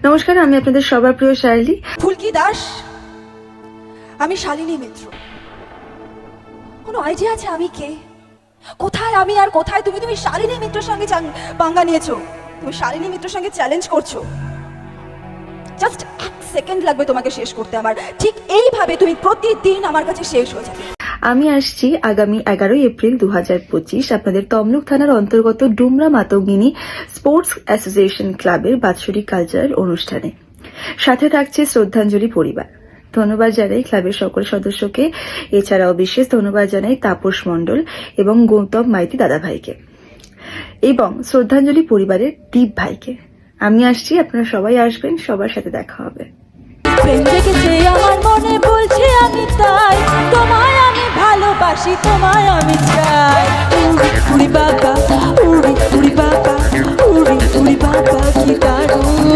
নমস্কার, আমি আপনাদের সবার প্রিয় শার্লি। ফুলকি দাস, আমি শালিনী মিত্র। কোনো আইডিয়া আছে আমি কে, কোথায় আমি আর কোথায় তুমি? তুমি শালিনী মিত্রের সঙ্গে পাঙ্গা নিয়েছো, তুমি শালিনী মিত্রের সঙ্গে চ্যালেঞ্জ করছো। জাস্ট 1 সেকেন্ড লাগবে তোমাকে শেষ করতে আমার। ঠিক এইভাবে তুমি প্রতিদিন আমার কাছে শেষ হয়ে যাবে। আমি আসছি আগামী 11 এপ্রিল 2025 আপনাদের তমলুক থানার অন্তর্গত ডুমরা মাতঙ্গিনী স্পোর্টস অ্যাসোসিয়েশন ক্লাবের বাৎসরিক কালচারাল অনুষ্ঠানে। সাথে থাকছে শ্রদ্ধাঞ্জলি পরিবার। ধন্যবাদ জানাই ক্লাবের সকল সদস্যকে। এছাড়াও বিশেষ ধন্যবাদ জানাই তাপস মণ্ডল এবং গৌতম মাইতি দাদাভাইকে এবং শ্রদ্ধাঞ্জলি পরিবারের দীপ ভাইকে। আমি আসছি, আপনারা সবাই আসবেন, সবার সাথে দেখা হবে। প্রেম জেগেছে আমার মনে, বলছি আমি তাই, তোমায় আমি ভালোবাসি, তোমায় আমি চাই। উড়ি বাবা, উড়ি বাবা, উড়ি বাবা, কি দারুণ।